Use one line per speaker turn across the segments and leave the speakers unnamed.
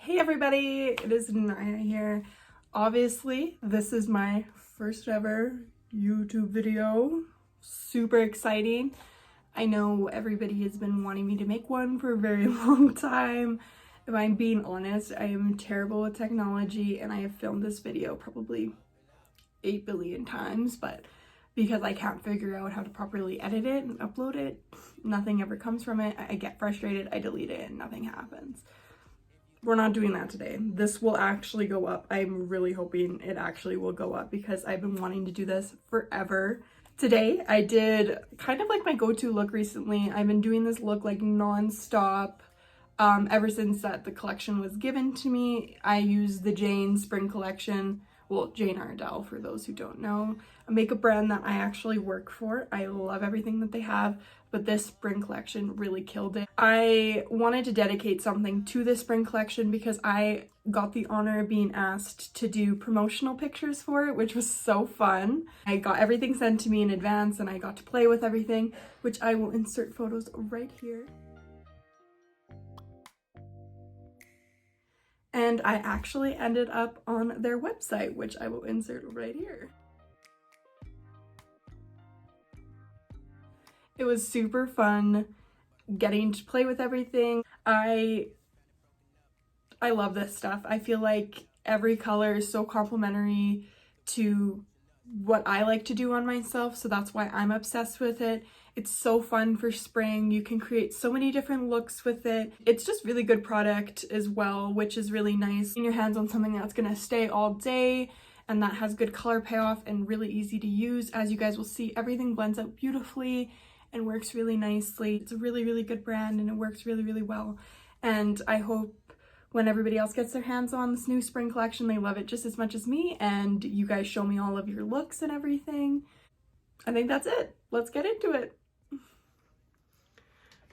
Hey everybody, it is Naya here. Obviously, this is my first ever YouTube video. Super exciting. I know everybody has been wanting me to make one for a very long time. If I'm being honest, I am terrible with technology and I have filmed this video probably 8 billion times, but because I can't figure out how to properly edit it and upload it, nothing ever comes from it. I get frustrated, I delete it, and nothing happens. We're not doing that today. This will actually go up. I'm really hoping it actually will go up because I've been wanting to do this forever. Today, I did kind of like my go-to look recently. I've been doing this look like non-stop ever since that the collection was given to me. I use the Jane Spring collection. Well, Jane Iredale, for those who don't know, a makeup brand that I actually work for. I love everything that they have, but this spring collection really killed it. I wanted to dedicate something to this spring collection because I got the honor of being asked to do promotional pictures for it, which was so fun. I got everything sent to me in advance and I got to play with everything, which I will insert photos right here. And I actually ended up on their website, which I will insert right here. It was super fun getting to play with everything. I love this stuff. I feel like every color is so complimentary to what I like to do on myself, so that's why I'm obsessed with it. It's so fun for spring. You can create so many different looks with it. It's just really good product as well, which is really nice. In your hands on something that's gonna stay all day and that has good color payoff and really easy to use. As you guys will see, everything blends out beautifully and works really nicely. It's a really, really good brand and it works really, really well. And I hope when everybody else gets their hands on this new spring collection, they love it just as much as me and you guys show me all of your looks and everything. I think that's it. Let's get into it.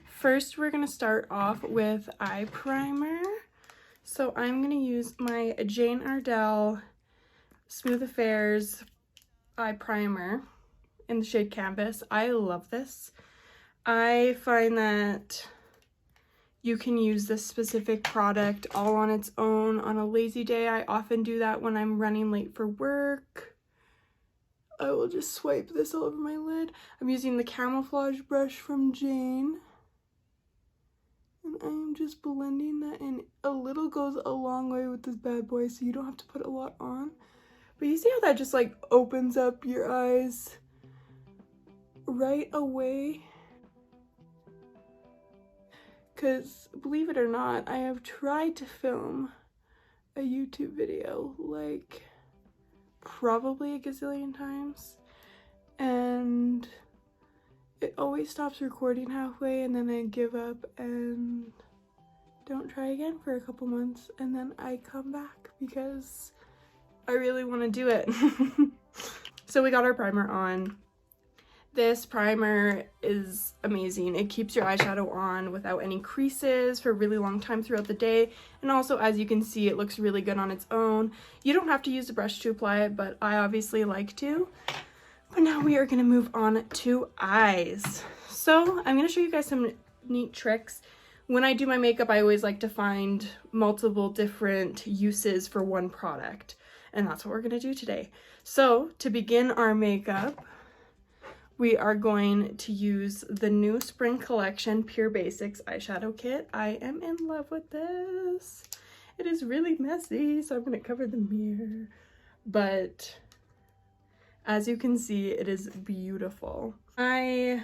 First, we're gonna start off with eye primer. So I'm gonna use my Jane Iredale Smooth Affairs eye primer in the shade Canvas. I love this. I find that you can use this specific product all on its own on a lazy day. I often do that when I'm running late for work. I will just swipe this all over my lid. I'm using the camouflage brush from Jane. And I am just blending that in. A little goes a long way with this bad boy, so you don't have to put a lot on. But you see how that just like opens up your eyes right away? Because believe it or not, I have tried to film a YouTube video like probably a gazillion times. And it always stops recording halfway and then I give up and don't try again for a couple months and then I come back because I really want to do it. So we got our primer on. This primer is amazing. It keeps your eyeshadow on without any creases for a really long time throughout the day. And also, as you can see, it looks really good on its own. You don't have to use a brush to apply it, but I obviously like to. But now we are gonna move on to eyes. So I'm gonna show you guys some neat tricks. When I do my makeup, I always like to find multiple different uses for one product. And that's what we're gonna do today. So to begin our makeup, we are going to use the new spring collection Pure Basics eyeshadow kit. I am in love with this. It is really messy, so I'm gonna cover the mirror. But as you can see, it is beautiful. I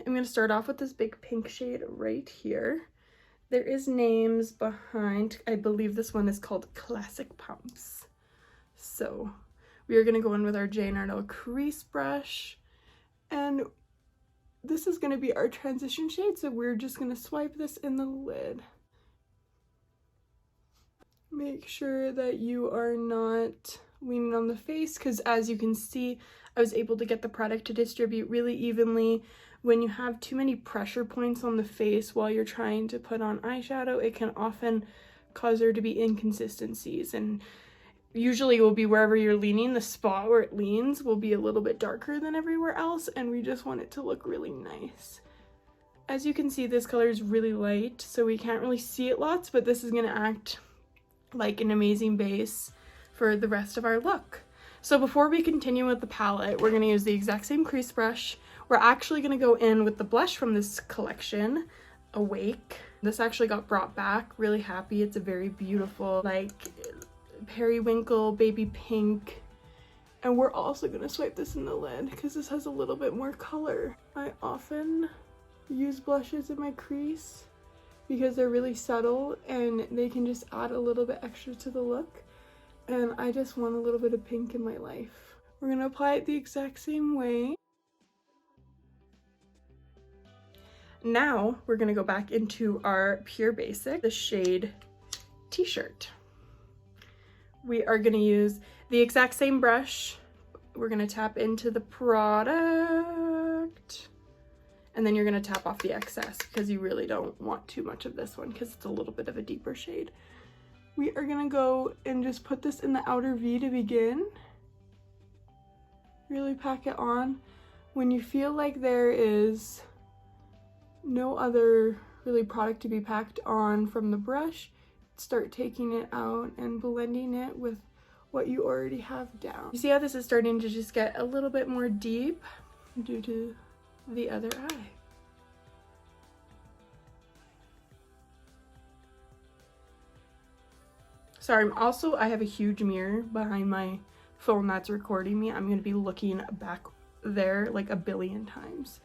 am gonna start off with this big pink shade right here. There is names behind. I believe this one is called Classic Pumps. So we are gonna go in with our Jane Iredale crease brush. And this is going to be our transition shade, so we're just going to swipe this in the lid. Make sure that you are not leaning on the face, because as you can see, I was able to get the product to distribute really evenly. When you have too many pressure points on the face while you're trying to put on eyeshadow, it can often cause there to be inconsistencies, and usually it will be wherever you're leaning, the spot where it leans will be a little bit darker than everywhere else, and we just want it to look really nice. As you can see, this color is really light, so we can't really see it lots, but this is going to act like an amazing base for the rest of our look. So before we continue with the palette, we're gonna use the exact same crease brush. We're actually gonna go in with the blush from this collection, Awake. This actually got brought back, really happy. It's a very beautiful, like, periwinkle, baby pink. And we're also gonna swipe this in the lid because this has a little bit more color. I often use blushes in my crease because they're really subtle and they can just add a little bit extra to the look. And I just want a little bit of pink in my life. We're gonna apply it the exact same way. Now we're gonna go back into our Pure Basic, the shade T-shirt. We are gonna use the exact same brush. We're gonna tap into the product, and then you're gonna tap off the excess because you really don't want too much of this one because it's a little bit of a deeper shade. We are gonna go and just put this in the outer V to begin. Really pack it on. When you feel like there is no other really product to be packed on from the brush, start taking it out and blending it with what you already have down. You see how this is starting to just get a little bit more deep due to the other eye. Sorry, I have a huge mirror behind my phone that's recording me. I'm gonna be looking back there like a billion times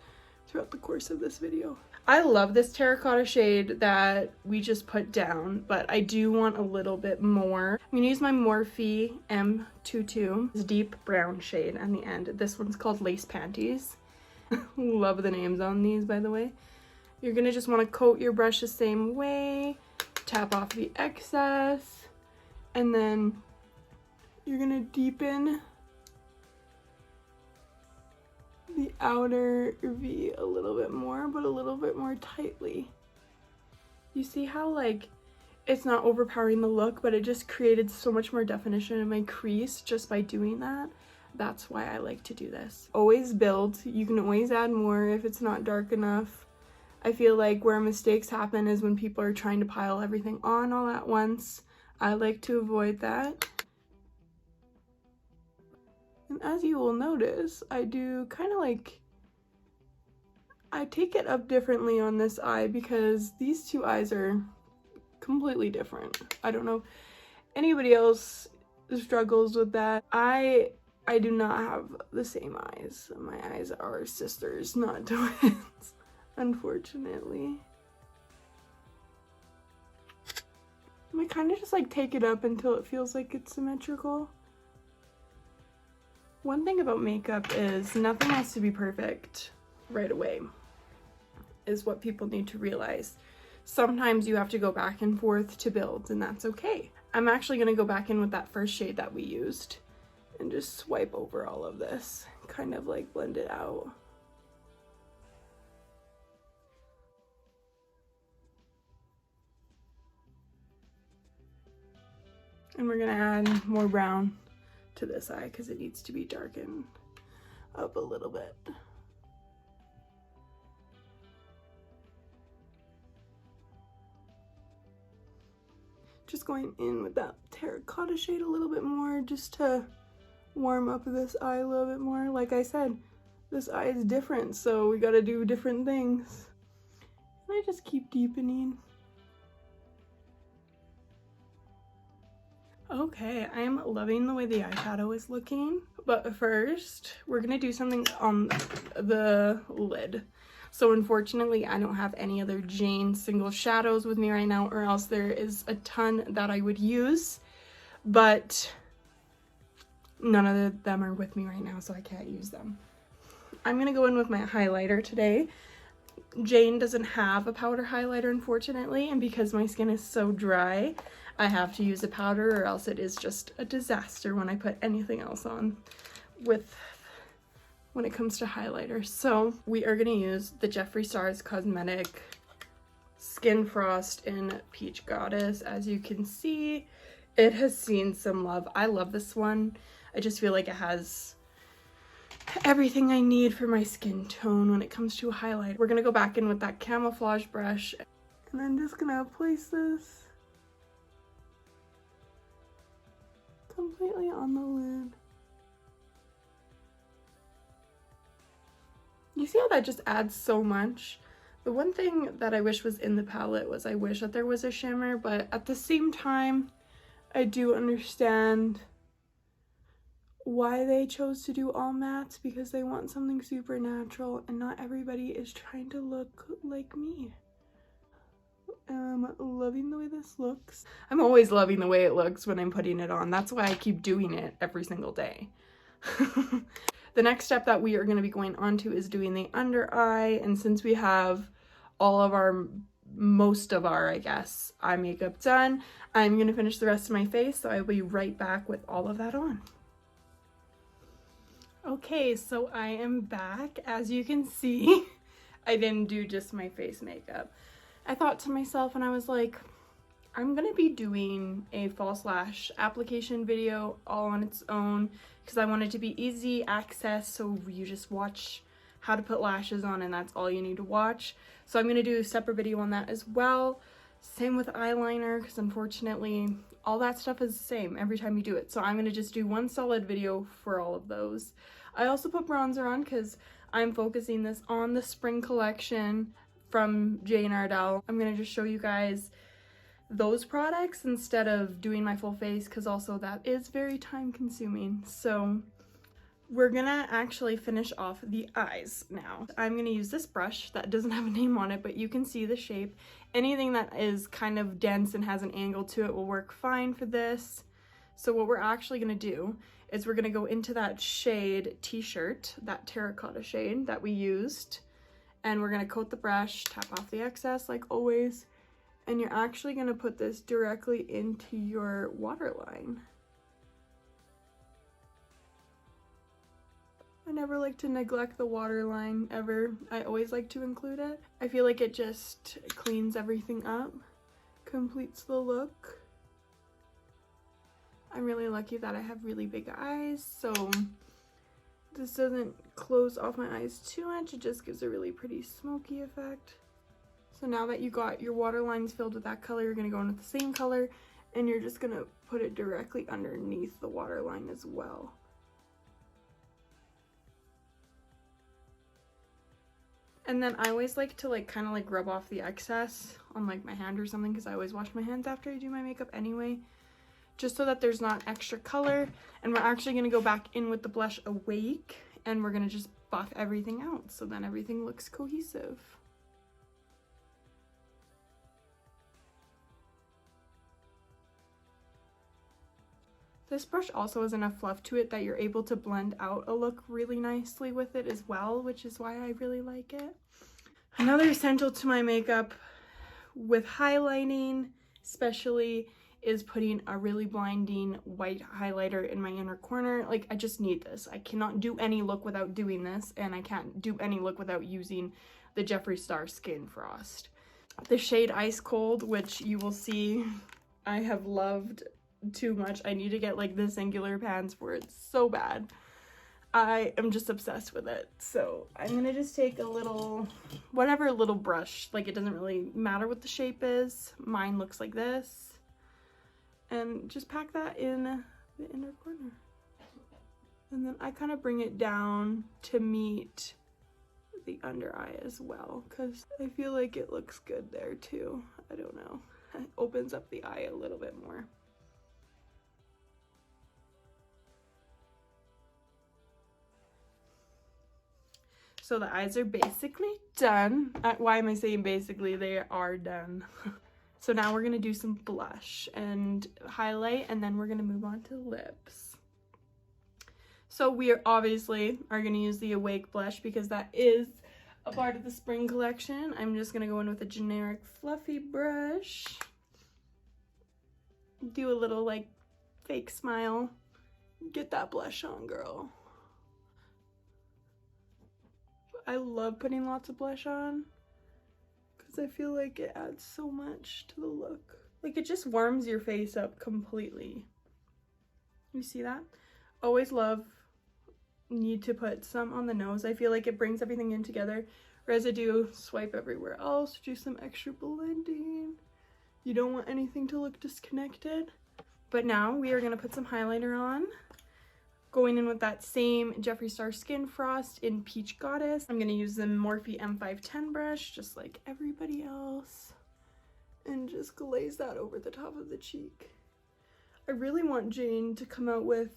throughout the course of this video. I love this terracotta shade that we just put down, but I do want a little bit more. I'm gonna use my Morphe M22, this deep brown shade on the end. This one's called Lace Panties. Love the names on these, by the way. You're gonna just wanna coat your brush the same way, tap off the excess, and then you're gonna deepen the outer V a little bit more, but a little bit more tightly. You see how, like, it's not overpowering the look, but it just created so much more definition in my crease just by doing that. That's why I like to do this. Always build. You can always add more if it's not dark enough. I feel like where mistakes happen is when people are trying to pile everything on all at once. I like to avoid that. And as you will notice, I do kind of like, I take it up differently on this eye because these two eyes are completely different. I don't know if anybody else struggles with that. I do not have the same eyes. My eyes are sisters, not twins, unfortunately. I kind of just like take it up until it feels like it's symmetrical. One thing about makeup is nothing has to be perfect right away, is what people need to realize. Sometimes you have to go back and forth to build, and that's okay. I'm actually gonna go back in with that first shade that we used and just swipe over all of this, kind of like blend it out. And we're gonna add more brown to this eye because it needs to be darkened up a little bit. Just going in with that terracotta shade a little bit more just to warm up this eye a little bit more. Like I said, this eye is different, so we gotta do different things. And I just keep deepening. Okay, I am loving the way the eyeshadow is looking, but first we're gonna do something on the lid. So unfortunately, I don't have any other Jane single shadows with me right now, or else there is a ton that I would use, but none of them are with me right now, so I can't use them. I'm gonna go in with my highlighter today. Jane doesn't have a powder highlighter, unfortunately, and because my skin is so dry, I have to use a powder, or else it is just a disaster when I put anything else on when it comes to highlighter. So we are gonna use the Jeffree Stars Cosmetic Skin Frost in Peach Goddess. As you can see, it has seen some love. I love this one. I just feel like it has everything I need for my skin tone when it comes to a highlight. We're gonna go back in with that camouflage brush, and I'm just gonna place this completely on the lid. You see how that just adds so much? The one thing that I wish was in the palette was I wish that there was a shimmer, but at the same time, I do understand why they chose to do all mattes, because they want something super natural and not everybody is trying to look like me. I'm loving the way this looks. I'm always loving the way it looks when I'm putting it on. That's why I keep doing it every single day. The next step that we are going to be going on to is doing the under eye, and since we have all of our, most of our, I guess, eye makeup done, I'm going to finish the rest of my face, so I'll be right back with all of that on. Okay, so I am back. As you can see, I didn't do just my face makeup. I thought to myself, and I was like, I'm gonna be doing a false lash application video all on its own because I want it to be easy access, so you just watch how to put lashes on and that's all you need to watch. So I'm gonna do a separate video on that as well. Same with eyeliner, because unfortunately all that stuff is the same every time you do it. So I'm gonna just do one solid video for all of those. I also put bronzer on because I'm focusing this on the spring collection from Jane Iredale. I'm gonna just show you guys those products instead of doing my full face, because also that is very time consuming. So we're gonna actually finish off the eyes now. I'm gonna use this brush that doesn't have a name on it, but you can see the shape. Anything that is kind of dense and has an angle to it will work fine for this. So what we're actually gonna do is we're gonna go into that shade T-shirt, that terracotta shade that we used, and we're gonna coat the brush, tap off the excess like always, and you're actually gonna put this directly into your waterline. I never like to neglect the waterline ever. I always like to include it. I feel like it just cleans everything up, completes the look. I'm really lucky that I have really big eyes, so this doesn't close off my eyes too much. It just gives a really pretty smoky effect. So now that you got your water lines filled with that color, you're gonna go in with the same color and you're just gonna put it directly underneath the waterline as well. And then I always like to kind of rub off the excess on like my hand or something, because I always wash my hands after I do my makeup anyway, just so that there's not extra color. And we're actually gonna go back in with the blush Awake and we're gonna just buff everything out so then everything looks cohesive. This brush also has enough fluff to it that you're able to blend out a look really nicely with it as well, which is why I really like it. Another essential to my makeup with highlighting especially is putting a really blinding white highlighter in my inner corner. Like, I just need this. I cannot do any look without doing this, and I can't do any look without using the Jeffree Star Skin Frost. The shade Ice Cold, which you will see I have loved too much. I need to get like the singular pans for it so bad. I am just obsessed with it. So I'm gonna just take a little, whatever little brush, like it doesn't really matter what the shape is. Mine looks like this. And just pack that in the inner corner. And then I kind of bring it down to meet the under eye as well, because I feel like it looks good there too. I don't know. It opens up the eye a little bit more. So the eyes are basically done. Why am I saying basically? They are done. So now we're gonna do some blush and highlight, and then we're gonna move on to lips. So we are obviously gonna use the Awake blush because that is a part of the spring collection. I'm just gonna go in with a generic fluffy brush. Do a little like fake smile. Get that blush on, girl. I love putting lots of blush on because I feel like it adds so much to the look. Like, it just warms your face up completely. You see that? Always need to put some on the nose. I feel like it brings everything in together. Residue, swipe everywhere else. Do some extra blending. You don't want anything to look disconnected. But now we are going to put some highlighter on. Going in with that same Jeffree Star Skin Frost in Peach Goddess. I'm going to use the Morphe M510 brush, just like everybody else. And just glaze that over the top of the cheek. I really want Jane to come out with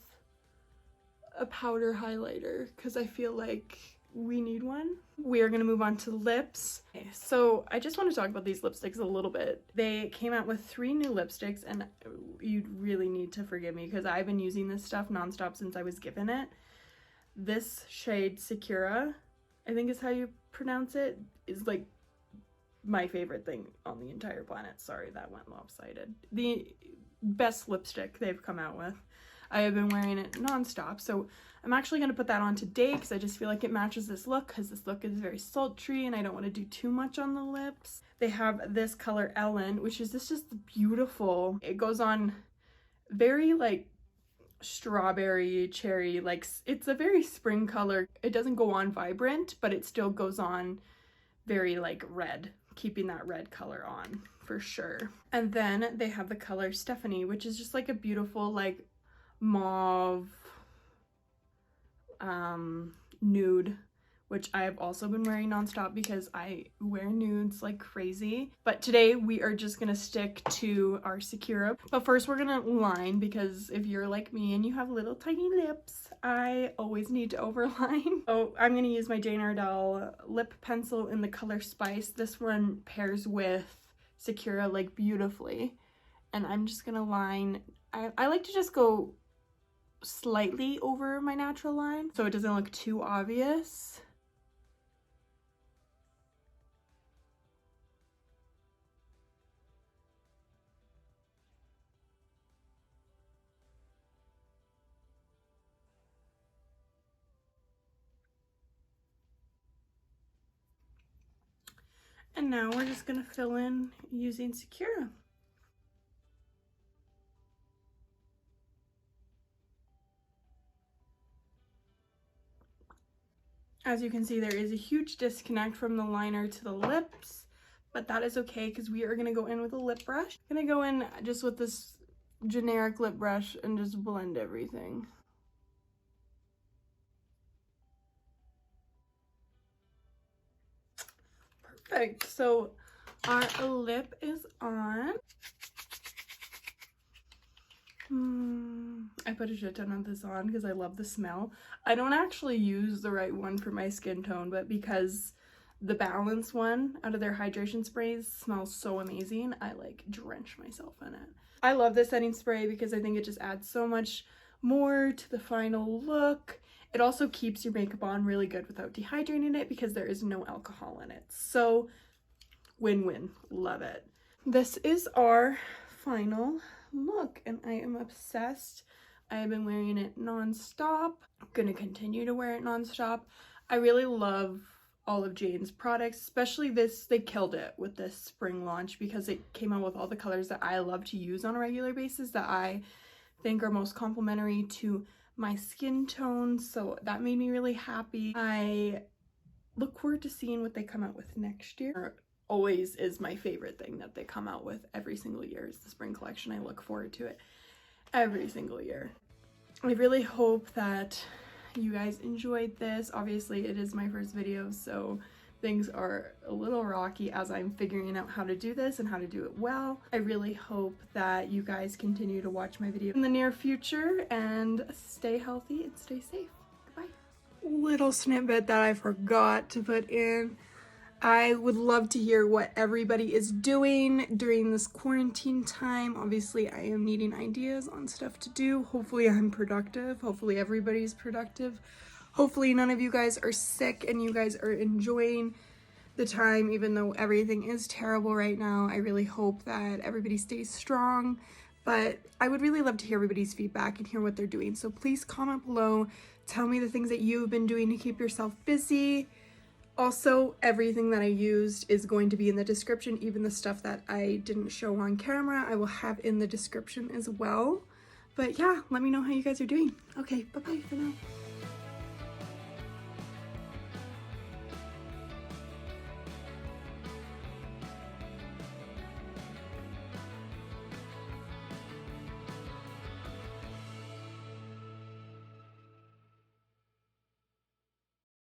a powder highlighter because I feel like we need one. We are going to move on to lips. Okay, so I just want to talk about these lipsticks a little bit. They came out with 3 new lipsticks, and you really need to forgive me because I've been using this stuff nonstop since I was given it. This shade, Sakura, I think is how you pronounce it, is like my favorite thing on the entire planet. Sorry, that went lopsided. The best lipstick they've come out with. I have been wearing it nonstop, so I'm actually going to put that on today because I just feel like it matches this look because this look is very sultry and I don't want to do too much on the lips. They have this color Ellen, which is this just beautiful. It goes on very like strawberry, cherry, like it's a very spring color. It doesn't go on vibrant, but it still goes on very like red, keeping that red color on for sure. And then they have the color Stephanie, which is just like a beautiful like mauve nude, which I have also been wearing nonstop because I wear nudes like crazy. But today we are just gonna stick to our Sakura. But first we're gonna line, because if you're like me and you have little tiny lips, I always need to overline. So I'm gonna use my Jane Iredale lip pencil in the color Spice. This one pairs with Sakura like beautifully. And I'm just gonna line, I like to just go slightly over my natural line so it doesn't look too obvious. And now we're just gonna fill in using Sakura. As you can see, there is a huge disconnect from the liner to the lips, but that is okay because we are going to go in with a lip brush. I'm going to go in just with this generic lip brush and just blend everything. Perfect. So our lip is on. I put a shit ton of this on because I love the smell. I don't actually use the right one for my skin tone, but because the Balance one out of their hydration sprays smells so amazing, I like drench myself in it. I love this setting spray because I think it just adds so much more to the final look. It also keeps your makeup on really good without dehydrating it because there is no alcohol in it. So win-win, love it. This is our final look and I am obsessed. I have been wearing it non-stop. I'm gonna continue to wear it non-stop. I really love all of Jane's products, especially this. They killed it with this spring launch because it came out with all the colors that I love to use on a regular basis that I think are most complementary to my skin tone, so that made me really happy. I look forward to seeing what they come out with next year. Always is my favorite thing that they come out with every single year is the spring collection. I look forward to it every single year. I really hope that you guys enjoyed this. Obviously it is my first video, so things are a little rocky as I'm figuring out how to do this and how to do it well. I really hope that you guys continue to watch my video in the near future and stay healthy and stay safe. Goodbye. Little snippet that I forgot to put in. I would love to hear what everybody is doing during this quarantine time. Obviously, I am needing ideas on stuff to do. Hopefully, I'm productive. Hopefully, everybody's productive. Hopefully, none of you guys are sick and you guys are enjoying the time, even though everything is terrible right now. I really hope that everybody stays strong. But I would really love to hear everybody's feedback and hear what they're doing. So please comment below. Tell me the things that you've been doing to keep yourself busy. Also, everything that I used is going to be in the description, even the stuff that I didn't show on camera, I will have in the description as well. But yeah, let me know how you guys are doing. Okay, bye-bye for now.